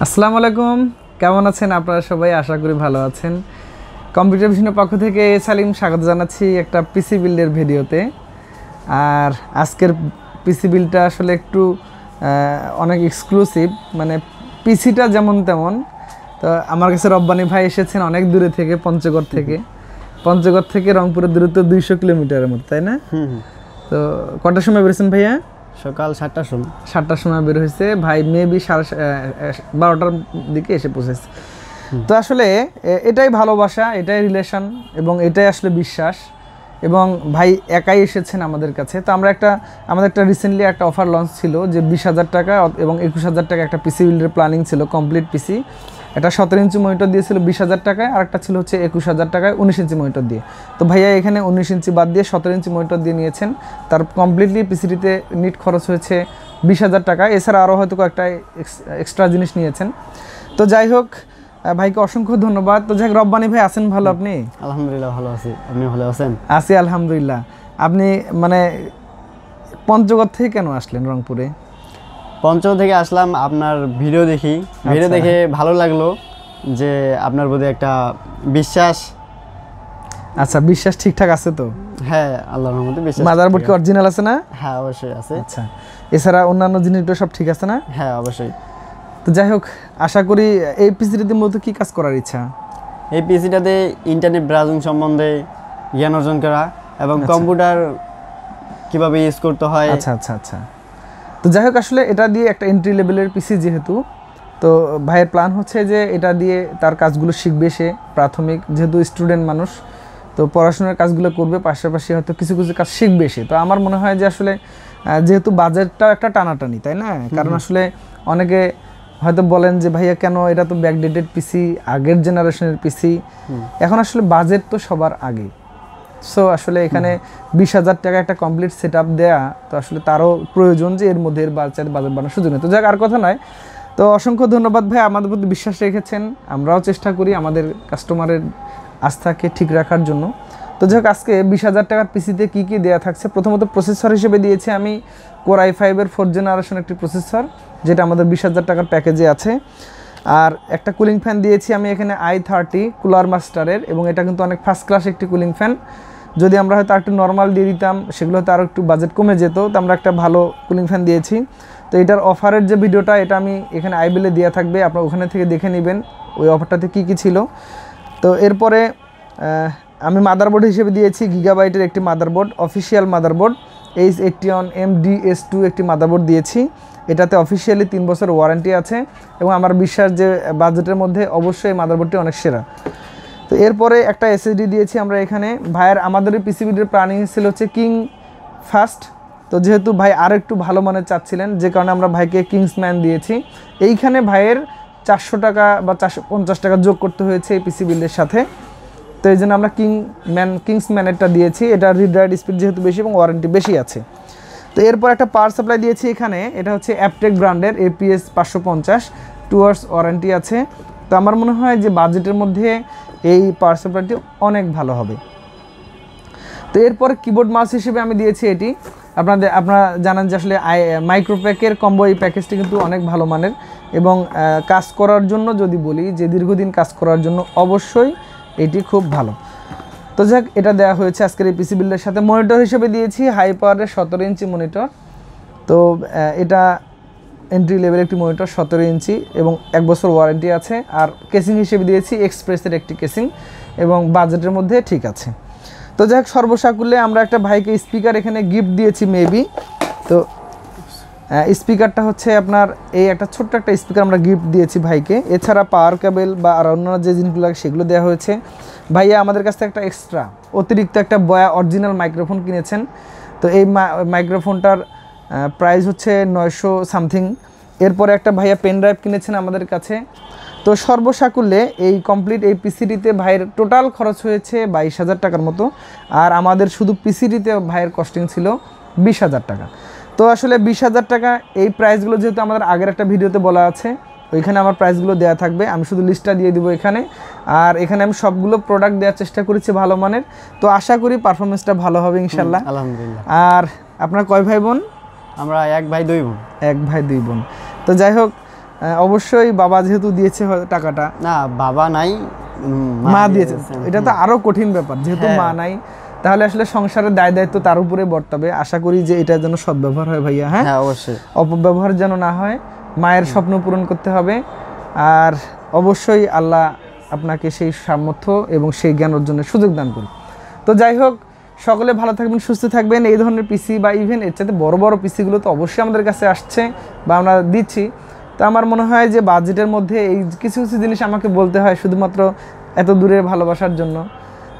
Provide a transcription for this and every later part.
আসসালামু আলাইকুম, কেমন আছেন আপনারা সবাই? আশা করি ভালো আছেন। কম্পিউটার ভিশনের পক্ষ থেকে সালিম স্বাগত জানাচ্ছি একটা পিসি বিল্ডের ভিডিওতে। আর আজকের পিসি বিল্ডটা আসলে একটু অনেক এক্সক্লুসিভ, মানে পিসিটা যেমন তেমন। তো আমার কাছে রব্বানি ভাই এসেছেন অনেক দূরে থেকে, পঞ্চগড় থেকে রংপুরের দূরত্ব 200 কিলোমিটারের মতো, তাই না? তো কটার সময় বেরিয়েছেন ভাইয়া? সকাল 7টার সময় বের হয়েছে ভাই, মেবি 12টার দিকে এসে পৌঁছেছে। তো আসলে এটাই ভালোবাসা, এটাই রিলেশন এবং এটাই আসলে বিশ্বাস। এবং ভাই একাই এসেছেন আমাদের কাছে। তো আমাদের একটা রিসেন্টলি একটা অফার লঞ্চ ছিল যে 20,000 টাকা এবং 21,000 টাকা একটা পিসি বিল্ডের প্ল্যানিং ছিল, কমপ্লিট পিসি। এটা 17 ইঞ্চি মনিটর দিয়েছিল 20,000 টাকায়, আর একটা ছিল হচ্ছে 21,000 টাকায় 19 ইঞ্চি মনিটর দিয়ে। তো ভাইয়া এখানে 19 ইঞ্চি বাদ দিয়ে 17 ইঞ্চি মনিটর দিয়ে নিয়েছেন। তার কমপ্লিটলি পিসিটিতে নিট খরচ হয়েছে 20,000 টাকা। এছাড়া আরও হয়তো কয়েকটা এক্সট্রা জিনিস নিয়েছেন। তো যাই হোক, ভাইকে অসংখ্য ধন্যবাদ। তো যাই হোক, রব্বানি ভাই আছেন ভালো? আপনি? আলহামদুলিল্লাহ ভালো আছি, আপনি ভালো আছেন? আছি আলহামদুলিল্লাহ। আপনি মানে পঞ্চগড় থেকে কেন আসলেন রংপুরে? পঞ্চগড় থেকে আসলাম আপনার ভিডিও দেখে ভালো লাগলো যে আপনার প্রতি একটা বিশ্বাস। আচ্ছা, বিশ্বাস ঠিকঠাক আছে তো? হ্যাঁ, আল্লাহর রহমতে বিশ্বাস। মাদারবোর্ড কি অরিজিনাল আছে না? হ্যাঁ, অবশ্যই আছে। আচ্ছা, এছাড়া অন্যান্য জিনিসগুলো সব ঠিক আছে না? হ্যাঁ, অবশ্যই। তো যাই হোক, আশা করি এই পিসিটাতে মূলত কি কাজ করার ইচ্ছা? এই পিসিটাতে ইন্টারনেট ব্রাউজিং সম্বন্ধে জ্ঞান অর্জন করা এবং কম্পিউটার কিভাবে ইউজ করতে হয়। আচ্ছা আচ্ছা আচ্ছা। তো যাই হোক, আসলে এটা দিয়ে একটা এন্ট্রি লেভেলের পিসি যেহেতু, তো ভাইয়ের প্ল্যান হচ্ছে যে এটা দিয়ে তার কাজগুলো শিখবে সে, প্রাথমিক যেহেতু স্টুডেন্ট মানুষ, তো পড়াশোনার কাজগুলো করবে, পাশাপাশি হয়তো কিছু কিছু কাজ শিখবে সে। তো আমার মনে হয় যে আসলে যেহেতু বাজেটটাও একটা টানাটানি, তাই না? কারণ আসলে অনেকে হয়তো বলেন যে ভাইয়া কেন, এটা তো ব্যাকডেটেড পিসি, আগের জেনারেশনের পিসি। এখন আসলে বাজেট তো সবার আগে। সো আসলে এখানে 20,000 টাকা একটা কমপ্লিট সেট আপ দেওয়া, তো আসলে তারও প্রয়োজন যে এর মধ্যে বাজেট বাড়ানোর সুযোগ নেই। তো যাক, আর কথা নয়। তো অসংখ্য ধন্যবাদ ভাই, আমাদের প্রতি বিশ্বাস রেখেছেন। আমরাও চেষ্টা করি আমাদের কাস্টমারের আস্থাকে ঠিক রাখার জন্য। তো যাক, আজকে 20,000 টাকার পিসিতে কী কী দেওয়া থাকছে, প্রথমত প্রসেসর হিসেবে দিয়েছি আমি কোর i5-এর 4th জেনারেশন একটি প্রসেসর, যেটা আমাদের 20,000 টাকার প্যাকেজে আছে। আর একটা কুলিং ফ্যান দিয়েছি আমি এখানে i30 কুলার মাস্টারের, এবং এটা কিন্তু অনেক ফার্স্ট ক্লাস একটি কুলিং ফ্যান। যদি আমরা হয়তো একটু নর্মাল দিয়ে দিতাম, সেগুলো হয়তো আরও একটু বাজেট কমে যেত। তো আমরা একটা ভালো কুলিং ফ্যান দিয়েছি। তো এটার অফারের যে ভিডিওটা, এটা আমি এখানে আইবেলে দেওয়া থাকবে, আপনারা ওখানে থেকে দেখে নেবেন ওই অফারটাতে কী কী ছিল। তো এরপরে আমি মাদারবোর্ড হিসেবে দিয়েছি গিগাবাইটের একটি মাদারবোর্ড, অফিসিয়াল মাদারবোর্ড H81MDS2 একটি মাদারবোর্ড দিয়েছি। এটাতে অফিসিয়ালি 3 বছর ওয়ারেন্টি আছে, এবং আমার বিশ্বাস যে বাজেটের মধ্যে অবশ্যই মাদারবোর্ডটি অনেক সেরা। তো এরপরে একটা এসএসডি দিয়েছি আমরা এখানে। ভাইয়ের আমাদের পিসি বিল্ডের প্ল্যানিং ছিল হচ্ছে কিং ফার্স্ট। তো যেহেতু ভাই আর একটু ভালো মানের চাচ্ছিলেন, যে কারণে আমরা ভাইকে কিংসম্যান দিয়েছি। এইখানে ভাইয়ের 400 টাকা বা 450 টাকা যোগ করতে হয়েছে এই পিসি বিল্ডের সাথে। তো এই জন্য আমরা কিংসম্যানেরটা দিয়েছি। এটা রিড রাইট স্পিড যেহেতু বেশি এবং ওয়ারেন্টি বেশি আছে। তো এরপর একটা পাওয়ার সাপ্লাই দিয়েছি এখানে, এটা হচ্ছে অ্যাপটেক ব্র্যান্ডের APS 550, 2 ইয়ার্স ওয়ারেন্টি আছে। তো আমার মনে হয় যে বাজেটের মধ্যে এই পাওয়ার সাপ্লাইটি অনেক ভালো হবে। তো এরপর কিবোর্ড মাউস হিসেবে আমি দিয়েছি এটি। আপনারা জানেন যে আসলে মাইক্রোপ্যাকের কম্বো এই প্যাকেজটি কিন্তু অনেক ভালো মানের, এবং কাজ করার জন্য যদি বলি যে দীর্ঘদিন কাজ করার জন্য অবশ্যই এটি খুব ভালো। তো যাক, এটা দেওয়া হয়েছে আজকের এই পিসি বিল্ডের সাথে। মনিটর হিসেবে দিয়েছি হাই পাওয়ারের 17 ইঞ্চি মনিটর। তো এটা এন্ট্রি লেভেল একটি মনিটর, 17 ইঞ্চি এবং 1 বছর ওয়ারেন্টি আছে। আর কেসিং হিসেবে দিয়েছি এক্সপ্রেসের একটি কেসিং, এবং বাজেটের মধ্যে ঠিক আছে। তো যাই হোক, সর্বসাকুল্যে আমরা একটা ভাইকে স্পিকার এখানে গিফট দিয়েছি মেবি। তো স্পিকারটা হচ্ছে আপনার এই একটা ছোট্ট একটা স্পিকার আমরা গিফট দিয়েছি ভাইকে। এছাড়া পাওয়ার কেবল বা আর অন্যান্য যে জিনিসগুলো লাগে সেগুলো দেওয়া হয়েছে। ভাইয়া আমাদের কাছ থেকে একটা এক্সট্রা অতিরিক্ত একটা বয়া অরিজিনাল মাইক্রোফোন কিনেছেন। তো এই মাইক্রোফোনটার প্রাইস হচ্ছে 900 সামথিং। এরপরে একটা ভাইয়া পেন ড্রাইভ কিনেছেন আমাদের কাছে। তো সর্বসাকুল্যে এই কমপ্লিট এই পিসিটিতে ভাইয়ের টোটাল খরচ হয়েছে 22,000 টাকার মতো। আর আমাদের শুধু পিসিটিতে ভাইয়ের কস্টিং ছিল 20,000 টাকা। তো আসলে 20,000 টাকা এই প্রাইসগুলো যেহেতু আমাদের আগের একটা ভিডিওতে বলা আছে, ওইখানে আমার প্রাইসগুলো দেওয়া থাকবে। আমি শুধু লিস্টটা দিয়ে দিব এখানে। আর এখানে আমি সবগুলো প্রোডাক্ট দেওয়ার চেষ্টা করেছি ভালো মানের। তো আশা করি পারফরমেন্সটা ভালো হবে ইনশাল্লাহ, আলহামদুলিল্লাহ। আর আপনার কয় ভাই বোন? আমরা 1 ভাই 2 বোন। 1 ভাই 2 বোন। তো যাই হোক, অবশ্যই বাবা যেহেতু দিয়েছে টাকাটা, না বাবা নাই, মা দিয়েছে, এটা তো আরো কঠিন ব্যাপার, যেহেতু মা নাই তাহলে আসলে সংসারের দায় দায়িত্ব তার উপরে বর্তাবে। আশা করি যে এটা যেন সদ্ব্যবহার হয় ভাইয়া। হ্যাঁ অবশ্যই, অপব্যবহার যেন না হয়। মায়ের স্বপ্ন পূরণ করতে হবে, আর অবশ্যই আল্লাহ আপনাকে সেই সামর্থ্য এবং সেই জ্ঞান অর্জনের সুযোগ দান করুন। তো যাই হোক, সকলে ভালো থাকবেন, সুস্থ থাকবেন। এই ধরনের পিসি বা ইভেন এর চাইতে বড় বড় পিসিগুলো তো অবশ্যই আমাদের কাছে আসছে বা আমরা দিচ্ছি। তো আমার মনে হয় যে বাজেটের মধ্যে এই কিছু কিছু জিনিস আমাকে বলতে হয় শুধুমাত্র এত দূরের ভালোবাসার জন্য।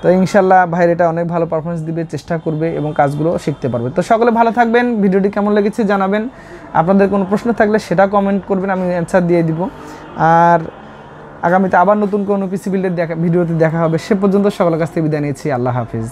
তো ইনশাল্লাহ ভাইয়ের এটা অনেক ভালো পারফরমেন্স দিবে, চেষ্টা করবে এবং কাজগুলো শিখতে পারবে। তো সকলে ভালো থাকবেন, ভিডিওটি কেমন লেগেছে জানাবেন। আপনাদের কোনো প্রশ্ন থাকলে সেটা কমেন্ট করবেন, আমি অ্যান্সার দিয়ে দিব। আর আগামীতে আবার নতুন কোনো পিসি বিল্ডের ভিডিওতে দেখা হবে। সে পর্যন্ত সকলের কাছ থেকে বিদায় নিচ্ছি। আল্লাহ হাফিজ।